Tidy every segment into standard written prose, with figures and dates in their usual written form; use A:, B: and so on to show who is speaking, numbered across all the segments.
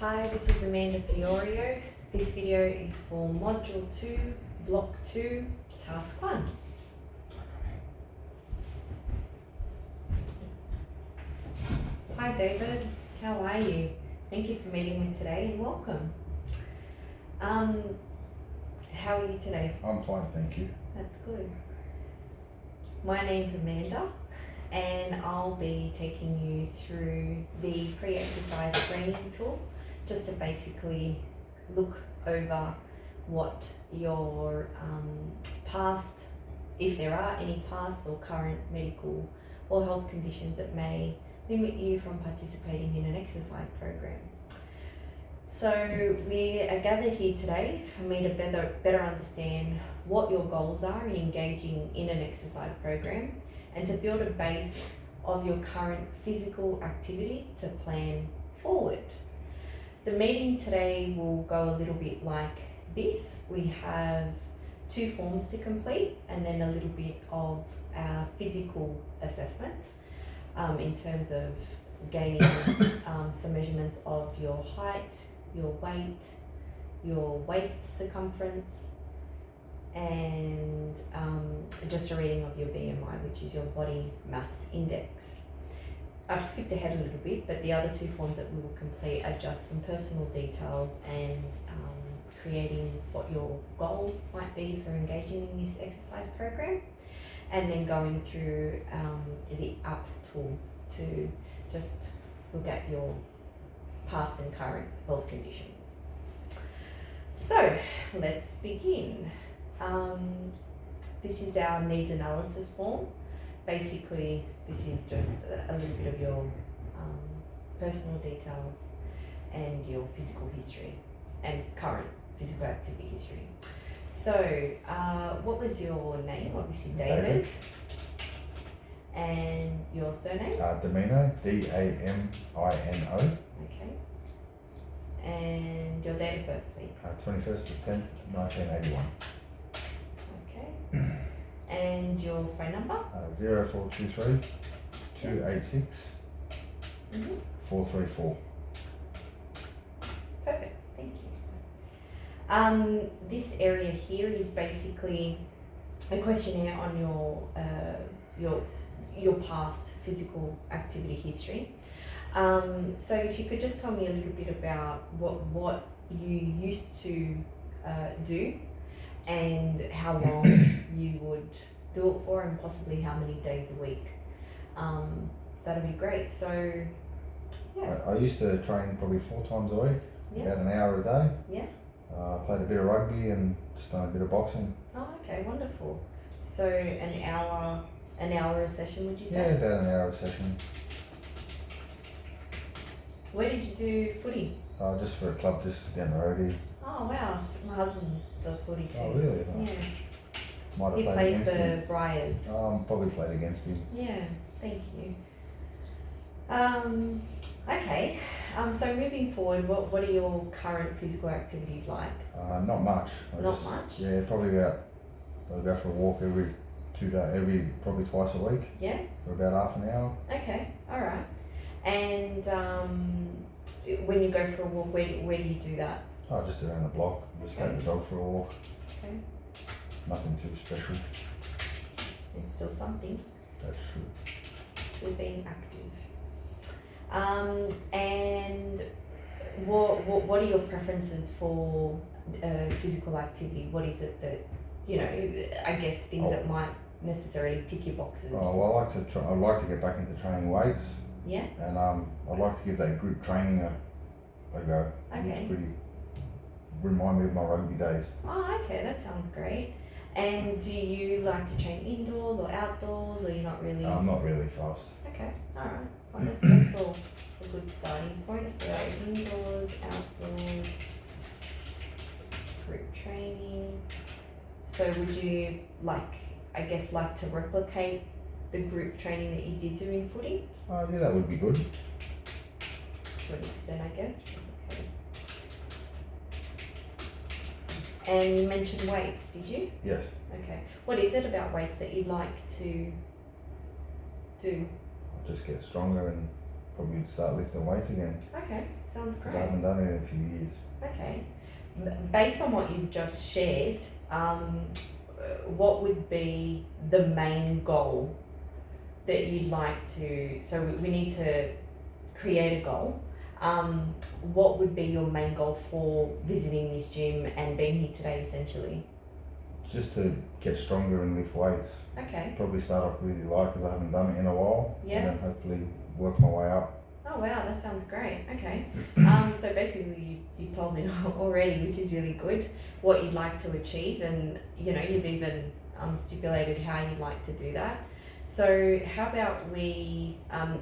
A: Hi, this is Amanda Fiorio. This video is for Module 2, Block 2, Task 1. Hi David, how are you? Thank you for meeting me today and welcome. How are you today?
B: I'm fine, thank you.
A: That's good. My name's Amanda and I'll be taking you through the pre-exercise screening tool just to basically look over what your past, if there are any past or current medical or health conditions that may limit you from participating in an exercise program. So we are gathered here today for me to better understand what your goals are in engaging in an exercise program and to build a base of your current physical activity to plan forward. The meeting today will go a little bit like this. We have 2 forms to complete and then a little bit of our physical assessment in terms of gaining some measurements of your height, your weight, your waist circumference, and just a reading of your BMI, which is your body mass index. I've skipped ahead a little bit, but the other 2 forms that we will complete are just some personal details and creating what your goal might be for engaging in this exercise program, and then going through the APPS tool to just look at your past and current health conditions. So let's begin. This is our needs analysis form. Basically, this is just a little bit of your personal details and your physical history and current physical activity history. So, what was your name? Obviously, David. And your surname?
B: Damino, D-A-M-I-N-O.
A: Okay. And your date of birth, please.
B: 21st of 10th, 1981.
A: Okay. And your phone number?
B: 0423 286 434.
A: Perfect, thank you. This area here is basically a questionnaire on your past physical activity history. So if you could just tell me a little bit about what you used to do and how long you would do it for and possibly how many days a week. That'd be great. So yeah.
B: I used to train probably 4 times a week,
A: Yeah.
B: about an hour a day.
A: Yeah.
B: Played a bit of rugby and just done a bit of boxing.
A: Oh, okay, wonderful. So an hour a session, would you say?
B: Yeah, about an hour a session.
A: Where did you do footy?
B: Just for a club just down the road here.
A: Oh wow, my husband does footy too.
B: Oh really?
A: Yeah.
B: Might have
A: He
B: played
A: plays
B: against
A: for
B: him.
A: Briars.
B: Probably played against him.
A: Yeah, thank you. Okay. So moving forward, what are your current physical activities like?
B: Not much.
A: Not much?
B: Yeah, probably I'll go for a walk every 2 days, probably twice a week.
A: Yeah.
B: For about half an hour.
A: Okay. All right. And when you go for a walk, where do you do that?
B: Just around the block. Just take the dog for a walk.
A: Okay.
B: Nothing too special.
A: It's still something.
B: That's true.
A: Still being active. And what are your preferences for physical activity? What is it that, I guess things that might necessarily tick your boxes?
B: Well, I'd like to get back into training weights.
A: Yeah.
B: And I'd like to give that group training a go.
A: Okay.
B: It's remind me of my rugby days.
A: Oh, okay, that sounds great. And do you like to train indoors or outdoors, or you're not really?
B: I'm not really fast.
A: Okay, all right. Well, that's all a good starting point. So indoors, outdoors, group training. So would you like to replicate the group training that you did do in footy?
B: Yeah, that would be good.
A: To an extent, I guess. Okay. And you mentioned weights, did you?
B: Yes.
A: Okay. What is it about weights that you'd like to do?
B: I'll just get stronger and probably start lifting weights again.
A: Okay, sounds
B: Because
A: great.
B: I haven't done it in a few years.
A: Okay. Based on what you've just shared, what would be the main goal that you'd like to? So we need to create a goal. What would be your main goal for visiting this gym and being here today, essentially?
B: Just to get stronger and lift weights.
A: Okay.
B: Probably start off really light because I haven't done it in a while.
A: Yeah.
B: And then hopefully work my way up.
A: Oh wow, that sounds great. Okay. So basically you've told me already, which is really good, what you'd like to achieve, and you've even stipulated how you'd like to do that. So how about we,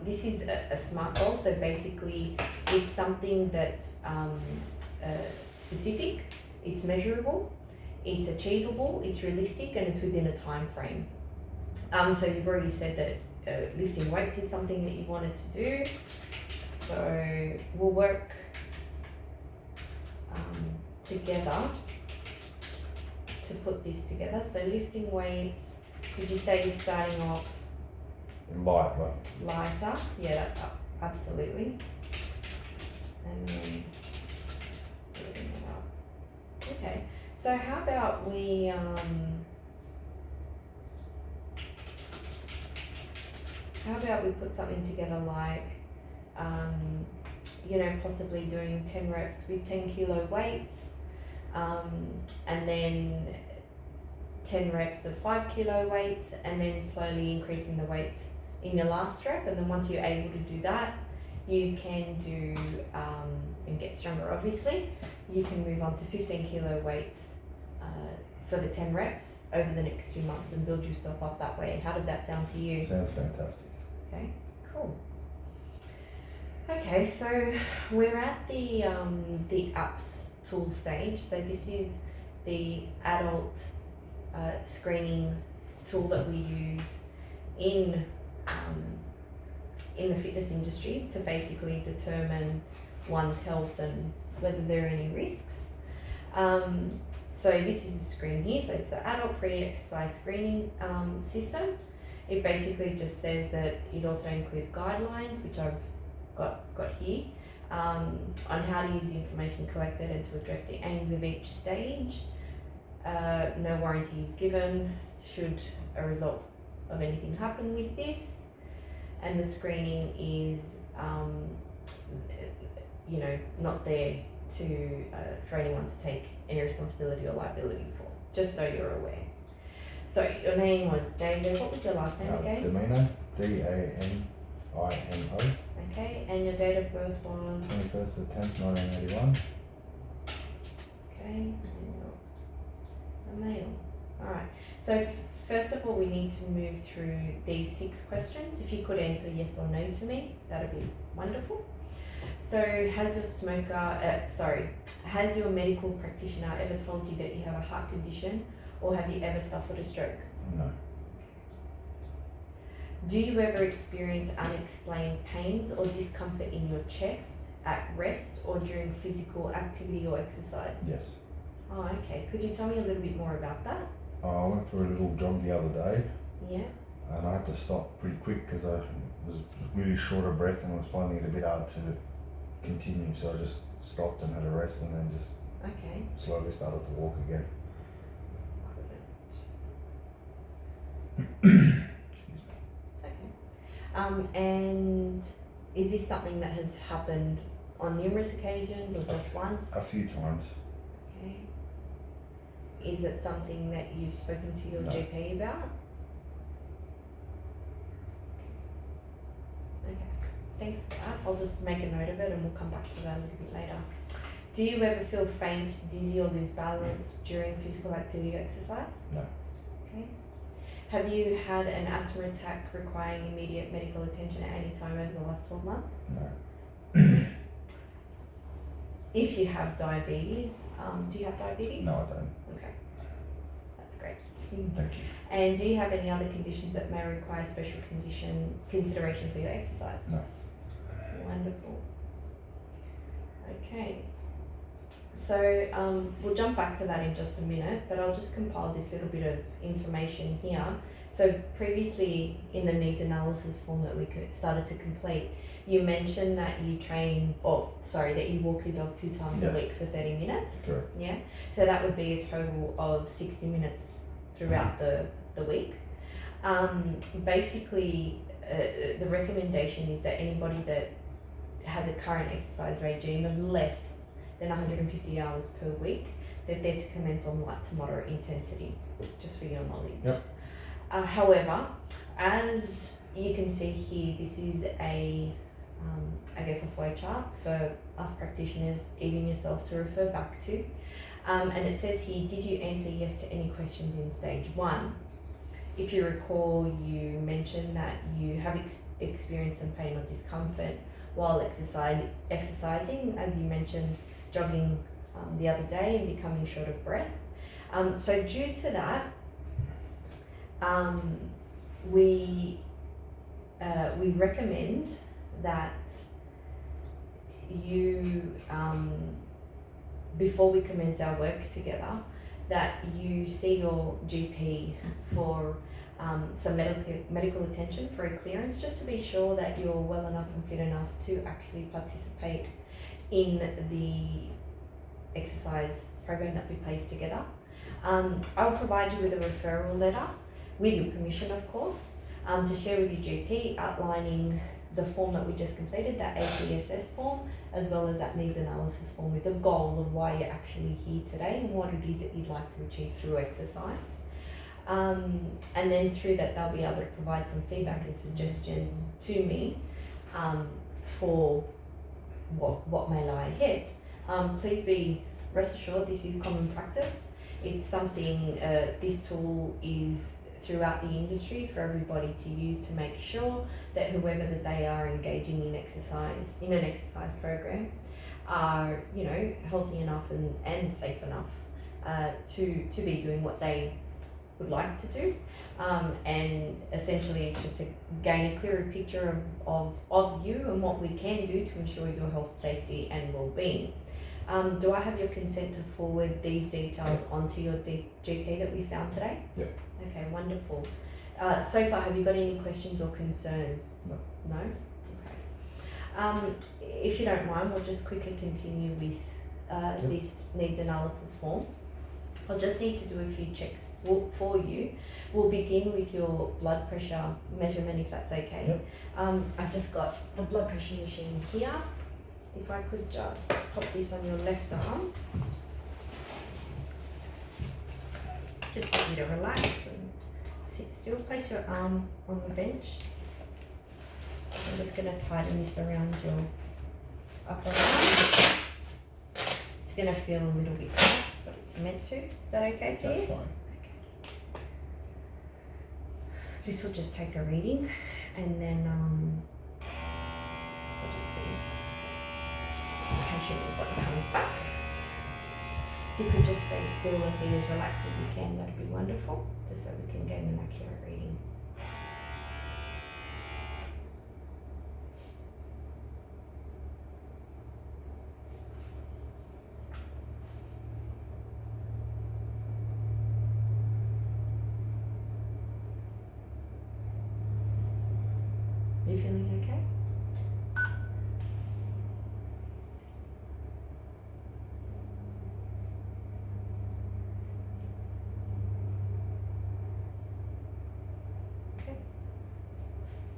A: this is a SMART goal, so basically it's something that's specific, it's measurable, it's achievable, it's realistic, and it's within a time frame. So you've already said that lifting weights is something that you wanted to do. So we'll work together to put this together. So lifting weights, did you say you're starting off
B: Light, like
A: lighter? Yeah, that's absolutely. And then building it up. Okay, so how about we put something together like possibly doing 10 reps with 10 kilo weights, and then 10 reps of 5 kilo weights, and then slowly increasing the weights in your last rep. And then once you're able to do that, you can do and get stronger, obviously, you can move on to 15 kilo weights for the 10 reps over the next 2 months and build yourself up that way. How does that sound to you?
B: sounds fantastic.
A: Okay, cool. Okay, so we're at the apps tool stage. So this is the adult screening tool that we use in the fitness industry to basically determine one's health and whether there are any risks. So this is a screen here. So it's the adult pre-exercise screening system. It basically just says that it also includes guidelines, which I've got here, on how to use the information collected and to address the aims of each stage. No warranty is given should a result of anything happen with this, and the screening is not there to for anyone to take any responsibility or liability for, just so you're aware. So your name was David. What was your last name again?
B: Damino, D-A-N-I-N-O.
A: Okay, and your date of birth was?
B: 21st of the 10th, 1981.
A: Okay, and you're a male. Alright, so first of all we need to move through these 6 questions. If you could answer yes or no to me, that'd be wonderful. So has your medical practitioner ever told you that you have a heart condition, or have you ever suffered a stroke?
B: No.
A: Do you ever experience unexplained pains or discomfort in your chest at rest or during physical activity or exercise?
B: Yes.
A: Oh, okay. Could you tell me a little bit more about that?
B: I went for a little jog the other day.
A: Yeah.
B: And I had to stop pretty quick because I was really short of breath and I was finding it a bit hard to continue. So I just stopped and had a rest and then just
A: Okay.
B: slowly started to walk again.
A: Excuse me. It's okay. And is this something that has happened on numerous occasions or just once?
B: A few times.
A: Okay. Is it something that you've spoken to your
B: No.
A: GP about? Okay, thanks for that. I'll just make a note of it and we'll come back to that a little bit later. Do you ever feel faint, dizzy or lose balance during physical activity or exercise?
B: No.
A: Okay. Have you had an asthma attack requiring immediate medical attention at any time over the last 12 months?
B: No.
A: If you have diabetes, do you have diabetes?
B: No, I don't.
A: Okay, that's great.
B: Thank you.
A: And do you have any other conditions that may require special consideration for your exercise?
B: No.
A: Wonderful. Okay. So we'll jump back to that in just a minute, but I'll just compile this little bit of information here. So previously in the needs analysis form that we started to complete, you mentioned that you that you walk your dog 2 times a
B: Yes.
A: week for 30 minutes.
B: Correct.
A: Yeah. So that would be a total of 60 minutes throughout the week. Basically, the recommendation is that anybody that has a current exercise regime of less than 150 hours per week, that they're to commence on light to moderate intensity, just for your knowledge.
B: Yep.
A: However, as you can see here, this is a flow chart for us practitioners, even yourself, to refer back to. And it says here, did you answer yes to any questions in stage 1? If you recall, you mentioned that you have experienced some pain or discomfort while exercising, as you mentioned, jogging the other day and becoming short of breath. So due to that, we recommend that you, before we commence our work together, that you see your GP for some medical attention for a clearance, just to be sure that you're well enough and fit enough to actually participate in the exercise program that we place together. I'll provide you with a referral letter, with your permission of course, to share with your GP, outlining the form that we just completed, that APSS form, as well as that needs analysis form, with the goal of why you're actually here today and what it is that you'd like to achieve through exercise. And then through that, they'll be able to provide some feedback and suggestions to me for what may lie ahead. Please be rest assured, this is common practice. It's something, this tool is throughout the industry for everybody to use to make sure that whoever that they are engaging in exercise, in an exercise program, are, you know, healthy enough and safe enough to be doing what they would like to do. And essentially it's just to gain a clearer picture of you and what we can do to ensure your health, safety and well-being. Do I have your consent to forward these details onto your GP that we found today?
B: Yep.
A: Okay, wonderful. So far, have you got any questions or concerns?
B: No.
A: No? Okay. If you don't mind, we'll just quickly continue with this needs analysis form. I'll just need to do a few checks for you. We'll begin with your blood pressure measurement, if that's okay.
B: Yep.
A: I've just got the blood pressure machine here. If I could just pop this on your left arm. Just get you to relax and sit still. Place your arm on the bench. I'm just going to tighten this around your upper arm. It's going to feel a little bit tight, but it's meant to. Is that okay for you?
B: That's fine.
A: Okay. This will just take a reading, and then I'll just be patient with what comes back. If you could just stay still and be as relaxed as you can, that'd be wonderful, just so we can get an accurate reading. You feeling okay?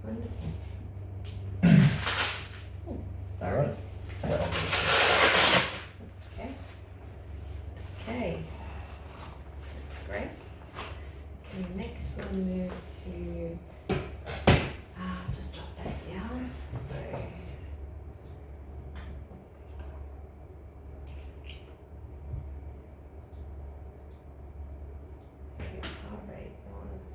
A: Wonderful. Oh, sorry.
B: Alright.
A: Okay. Okay. That's great. Okay, next we'll move to just drop that down. So your heart rate was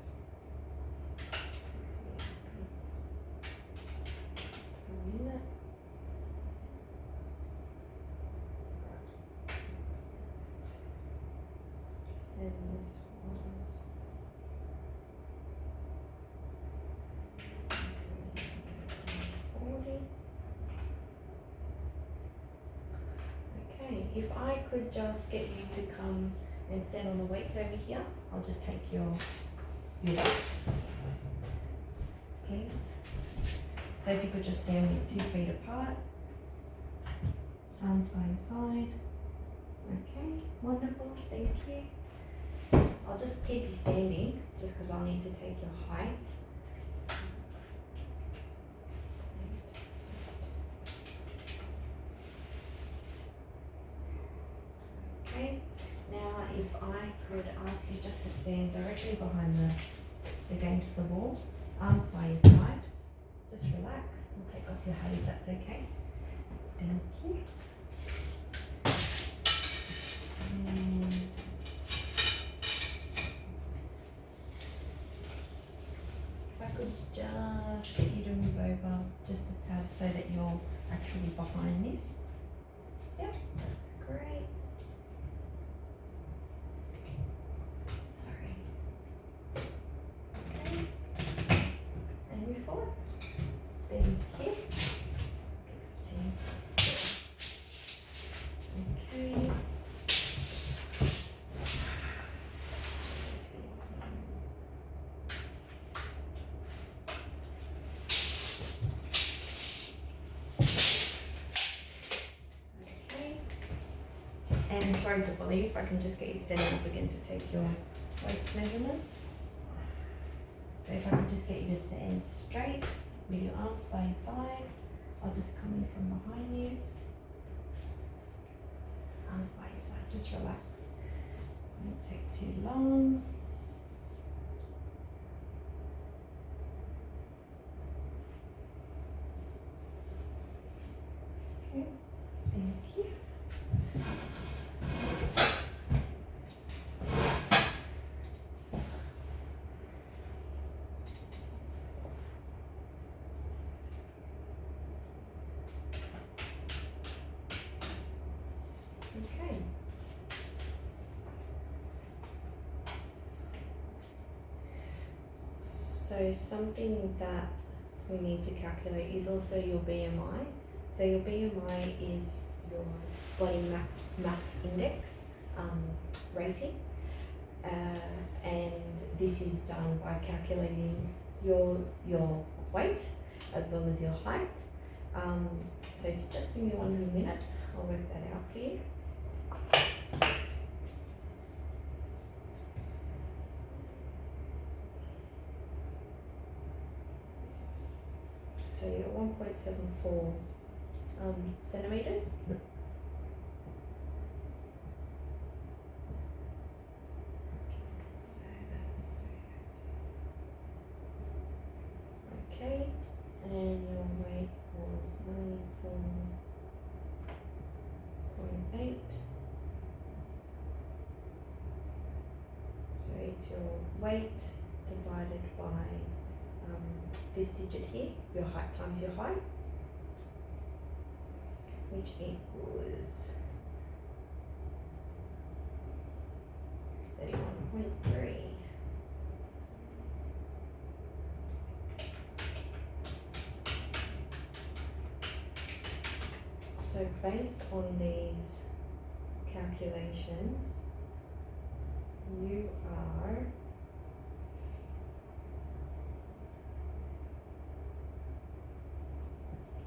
A: 60 minute. And this was 40. Okay. if I could just get you to come and stand on the weights over here, I'll just take your weight, please. So if you could just stand with 2 feet apart, arms by your side. Okay, wonderful, thank you. I'll just keep you standing, just because I'll need to take your height. Okay, now if I could ask you just to stand directly behind against the wall, arms by your side, just relax, I'll take off your hat if that's okay. Thank you. And if I could just get you to move over just a tad so that you're actually behind this. Yep, that's great. Sorry. Okay. And move forward. Thank you. Okay. And sorry to bother you, if I can just get you standing up again to take your waist measurements. So if I can just get you to stand straight with your arms by your side, I'll just come in from behind you. Arms by your side, just relax. Don't take too long. Okay, thank you. Okay. So something that we need to calculate is also your BMI. So your BMI is your body mass index rating, and this is done by calculating your weight as well as your height. So if you just give me 1 minute, I'll work that out for you. So you're 1.74 centimeters. So that's okay, and your weight was 94.8. So it's your weight divided by this digit here, your height times your height, which equals 31.3. So based on these calculations, you are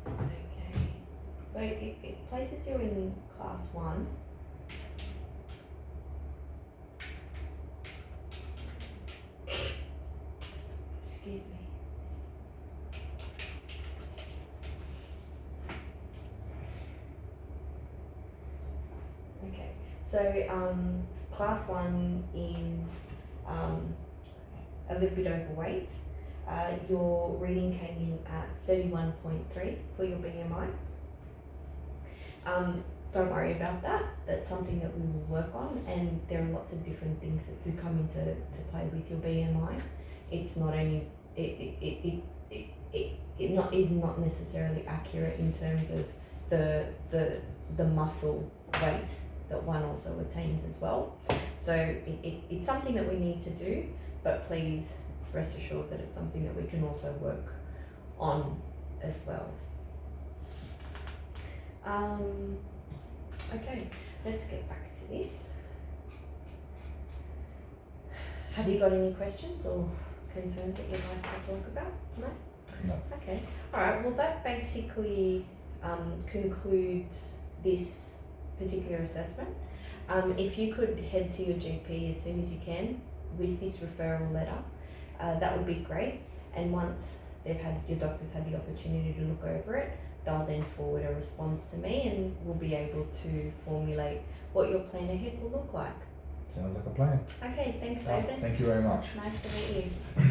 A: okay. So it places you in class 1. Excuse me. Okay, so class 1 is a little bit overweight. Your reading came in at 31.3 for your BMI. Don't worry about that. That's something that we will work on, and there are lots of different things that do come into play with your BMI. It's not only is not necessarily accurate in terms of the muscle weight that one also attains as well. So it's something that we need to do, but please rest assured that it's something that we can also work on as well. Okay, let's get back to this. Have you got any questions or concerns that you'd like to talk about? No?
B: No.
A: Okay. Alright, well that basically concludes this particular assessment. If you could head to your GP as soon as you can with this referral letter, that would be great. And once your doctors had the opportunity to look over it, they'll then forward a response to me and we'll be able to formulate what your plan ahead will look like.
B: Sounds like a plan.
A: Okay, thanks
B: Oh,
A: David.
B: thank you very much.
A: Nice to meet you.